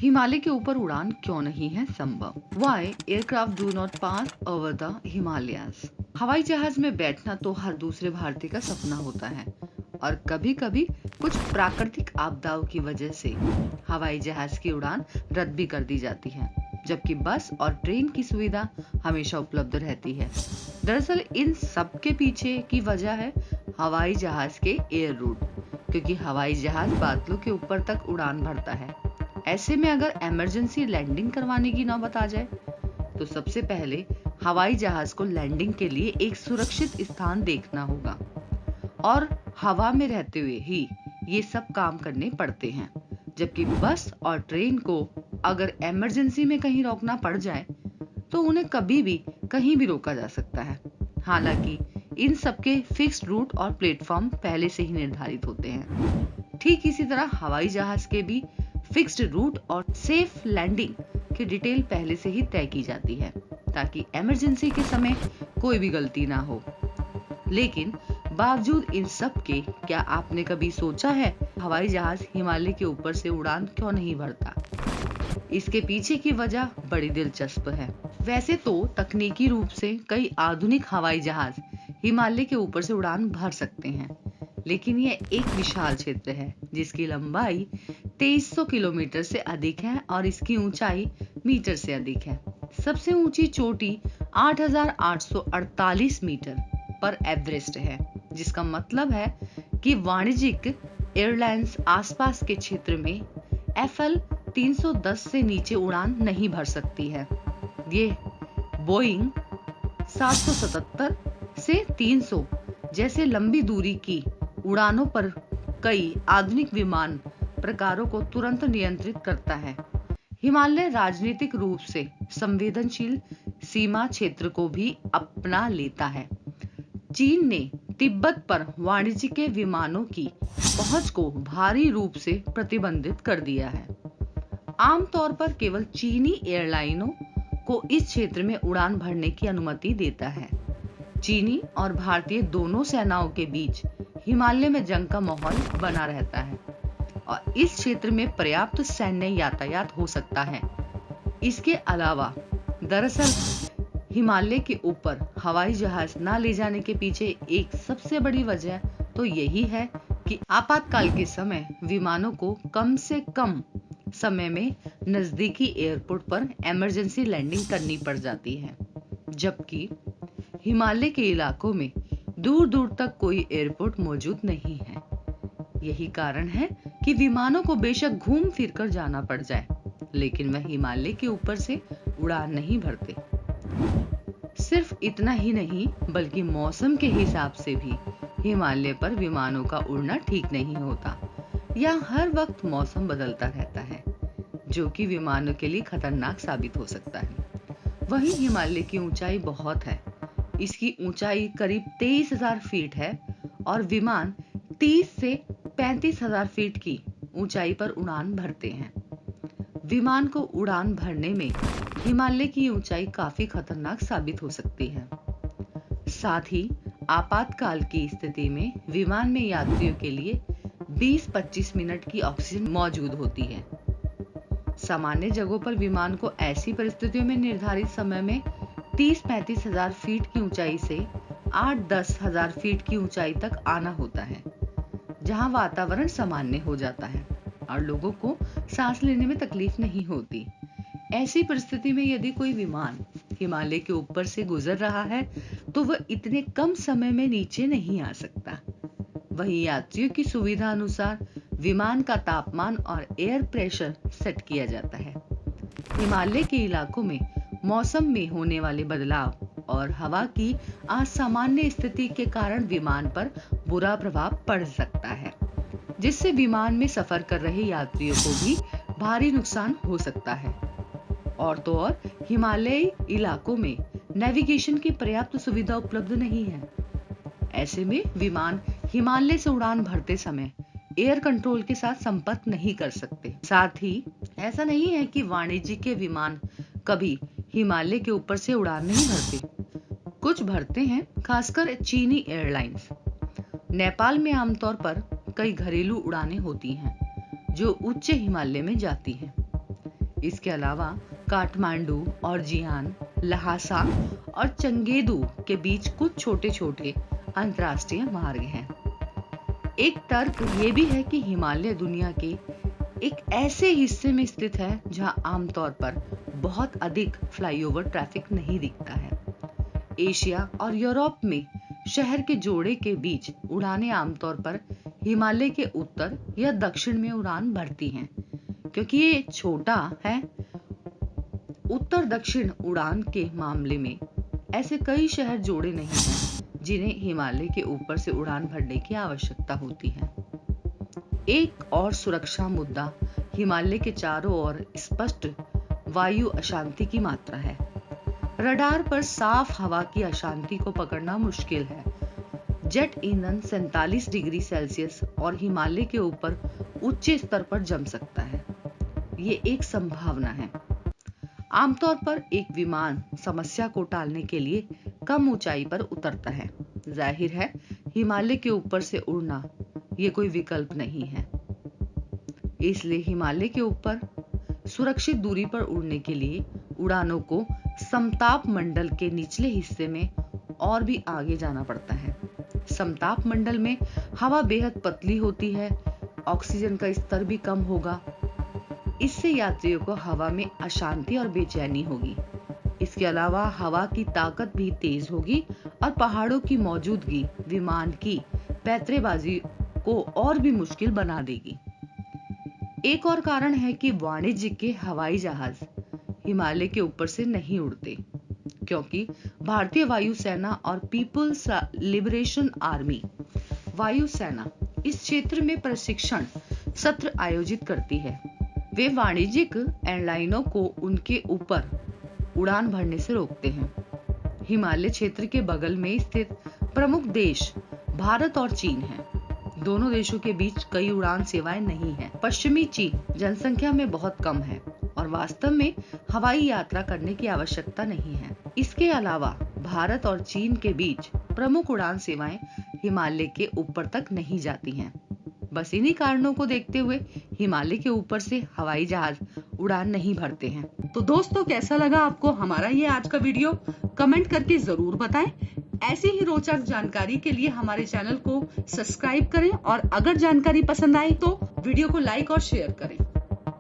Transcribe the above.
हिमालय के ऊपर उड़ान क्यों नहीं है संभव? Why aircraft do not pass over the Himalayas? हवाई जहाज में बैठना तो हर दूसरे भारतीय का सपना होता है और कभी-कभी कुछ प्राकृतिक आपदाओं की वजह से हवाई जहाज की उड़ान रद्द भी कर दी जाती है, जबकि बस और ट्रेन की सुविधा हमेशा उपलब्ध रहती है। दरअसल इन सब के पीछे की वजह है हवाई जहाज के एयर रूट, क्योंकि हवाई जहाज बादलों के ऊपर तक उड़ान भरता है। ऐसे में अगर इमरजेंसी लैंडिंग करवाने की नौबत आ जाए तो सबसे पहले हवाई जहाज को लैंडिंग के लिए एक सुरक्षित स्थान देखना होगा और हवा में रहते हुए ही ये सब काम करने पड़ते हैं। जबकि बस और ट्रेन को अगर इमरजेंसी में कहीं रोकना पड़ जाए तो उन्हें कभी भी कहीं भी रोका जा सकता है। हालांकि इन सबके फिक्स्ड रूट और प्लेटफॉर्म पहले से ही निर्धारित होते हैं। ठीक इसी तरह हवाई जहाज के भी फिक्स्ड रूट और सेफ लैंडिंग की डिटेल पहले से ही तय की जाती है ताकि इमरजेंसी के समय कोई भी गलती ना हो। लेकिन बावजूद इन सब के, क्या आपने कभी सोचा है हवाई जहाज हिमालय के ऊपर से उड़ान क्यों नहीं भरता? इसके पीछे की वजह बड़ी दिलचस्प है। वैसे तो तकनीकी रूप से कई आधुनिक हवाई जहाज हिमालय के ऊपर से उड़ान भर सकते हैं, लेकिन यह एक विशाल क्षेत्र है जिसकी लंबाई 2300 किलोमीटर से अधिक है और इसकी ऊंचाई मीटर से अधिक है। सबसे ऊंची चोटी 8848 मीटर पर एवरेस्ट है, जिसका मतलब है कि वाणिज्यिक एयरलाइंस आसपास के क्षेत्र में FL 310 से नीचे उड़ान नहीं भर सकती है। ये बोइंग 777 से 300 जैसे लंबी दूरी की उड़ानों पर कई आधुनिक विमान प्रकारों को तुरंत नियंत्रित करता है। हिमालय राजनीतिक रूप से संवेदनशील सीमा क्षेत्र को भी अपना लेता है। चीन ने तिब्बत पर वाणिज्यिक विमानों की पहुंच को भारी रूप से प्रतिबंधित कर दिया है। आमतौर पर केवल चीनी एयरलाइनों को इस क्षेत्र में उड़ान भरने की अनुमति देता है। चीनी और भारतीय दोनों सेनाओं के बीच हिमालय में जंग का माहौल बना रहता है और इस क्षेत्र में पर्याप्त सैन्य यातायात हो सकता है। इसके अलावा दरअसल हिमालय के ऊपर हवाई जहाज न ले जाने के पीछे एक सबसे बड़ी वजह तो यही है कि आपातकाल के समय विमानों को कम से कम समय में नजदीकी एयरपोर्ट पर इमरजेंसी लैंडिंग करनी पड़ जाती है, जबकि हिमालय के इलाकों में दूर दूर तक कोई एयरपोर्ट मौजूद नहीं है। यही कारण है कि विमानों को बेशक घूम फिर कर जाना पड़ जाए, लेकिन वह हिमालय के ऊपर से उड़ान नहीं भरते। सिर्फ इतना ही नहीं, बल्कि मौसम के हिसाब से भी हिमालय पर विमानों का उड़ना ठीक नहीं होता। यहाँ हर वक्त मौसम बदलता रहता है, जो कि विमानों के लिए खतरनाक साबित हो सकता है। वहीं हिमालय की ऊंचाई बहुत है। इसकी ऊंचाई करीब 23,000 फीट है और विमान 30 से 35,000 फीट की ऊंचाई पर उड़ान भरते हैं। विमान को उड़ान भरने में हिमालय की ऊंचाई काफी खतरनाक साबित हो सकती है। साथ ही आपातकाल की स्थिति में विमान में यात्रियों के लिए 20-25 मिनट की ऑक्सीजन मौजूद होती है। सामान्य जगहों पर विमान को ऐसी परिस्थितियों में निर्धारित समय में 30-35 हजार फीट की ऊंचाई से 8-10 हजार फीट की ऊंचाई तक आना होता है, जहां वातावरण सामान्य हो जाता है और लोगों को सांस लेने में तकलीफ नहीं होती। ऐसी परिस्थिति में यदि कोई विमान हिमालय के ऊपर से गुजर रहा है तो वह इतने कम समय में नीचे नहीं आ सकता। वहीं यात्रियों की सुविधा अनुसार विमान का तापमान और एयर प्रेशर सेट किया जाता है। हिमालय के इलाकों में मौसम में होने वाले बदलाव और हवा की असामान्य स्थिति के कारण विमान पर बुरा प्रभाव पड़ सकता है, जिससे विमान में सफर कर रहे यात्रियों को भी भारी नुकसान हो सकता है। और तो और हिमालयी इलाकों में नेविगेशन की पर्याप्त सुविधा उपलब्ध नहीं है। ऐसे में विमान हिमालय से उड़ान भरते समय एयर कंट्रोल के साथ संपर्क नहीं कर सकते। साथ ही ऐसा नहीं है कि वाणिज्यिक विमान कभी हिमालय के ऊपर से उड़ान नहीं भरते। कुछ भरते हैं, खासकर चीनी एयरलाइंस। नेपाल में आमतौर पर कई घरेलू उड़ानें होती हैं जो उच्च हिमालय में जाती हैं। इसके अलावा काठमांडू और जियान, लहासा और चंगेदू के बीच कुछ छोटे छोटे अंतर्राष्ट्रीय मार्ग हैं। एक तर्क ये भी है कि हिमालय दुनिया के एक ऐसे हिस्से में स्थित है जहां आमतौर पर बहुत अधिक फ्लाईओवर ट्रैफिक नहीं दिखता है। एशिया और यूरोप में शहर के जोड़े के बीच उड़ानें आमतौर पर हिमालय के उत्तर या दक्षिण में उड़ान भरती हैं। क्योंकि ये छोटा है, उत्तर दक्षिण उड़ान के मामले में ऐसे कई शहर जोड़े नहीं हैं जिन्हें हिमालय के ऊपर से उड़ान भरने की आवश्यकता होती है। एक और सुरक्षा मुद्दा हिमालय के चारों ओर स्पष्ट वायु अशांति की मात्रा है। रडार पर साफ हवा की अशांति को पकड़ना मुश्किल है। जेट ईंधन 47 डिग्री सेल्सियस और हिमालय के ऊपर उच्च स्तर पर जम सकता है। ये एक संभावना है। आमतौर पर एक विमान समस्या को टालने के लिए कम ऊंचाई पर उतरता है। जाहिर है, हिमालय के ऊपर से उड़ना ये कोई विकल्प नहीं है। इसलिए हिमालय के ऊपर सुरक्षित दूरी पर उड़ने के लिए उड़ानों को समताप मंडल के निचले हिस्से में और भी आगे जाना पड़ता है। समताप मंडल में हवा बेहद पतली होती है, ऑक्सीजन का स्तर भी कम होगा। इससे यात्रियों को हवा में अशांति और बेचैनी होगी। इसके अलावा हवा की ताकत भी तेज होगी और पहाड़ों की मौजूदगी विमान की पैंतरेबाजी को और भी मुश्किल बना देगी। एक और कारण है कि वाणिज्यिक के हवाई जहाज हिमालय के ऊपर से नहीं उड़ते, क्योंकि भारतीय वायुसेना और पीपुल्स लिबरेशन आर्मी वायुसेना इस क्षेत्र में प्रशिक्षण सत्र आयोजित करती है। वे वाणिज्यिक एयरलाइनों को उनके ऊपर उड़ान भरने से रोकते हैं। हिमालय क्षेत्र के बगल में स्थित प्रमुख देश भारत और चीन हैं। दोनों देशों के बीच कई उड़ान सेवाएं नहीं हैं। पश्चिमी चीन जनसंख्या में बहुत कम है और वास्तव में हवाई यात्रा करने की आवश्यकता नहीं है। इसके अलावा भारत और चीन के बीच प्रमुख उड़ान सेवाएं हिमालय के ऊपर तक नहीं जाती हैं। बस इन्हीं कारणों को देखते हुए हिमालय के ऊपर से हवाई जहाज उड़ान नहीं भरते हैं। तो दोस्तों, कैसा लगा आपको हमारा ये आज का वीडियो? कमेंट करके जरूर बताएं। ऐसी ही रोचक जानकारी के लिए हमारे चैनल को सब्सक्राइब करें और अगर जानकारी पसंद आए तो वीडियो को लाइक और शेयर करें।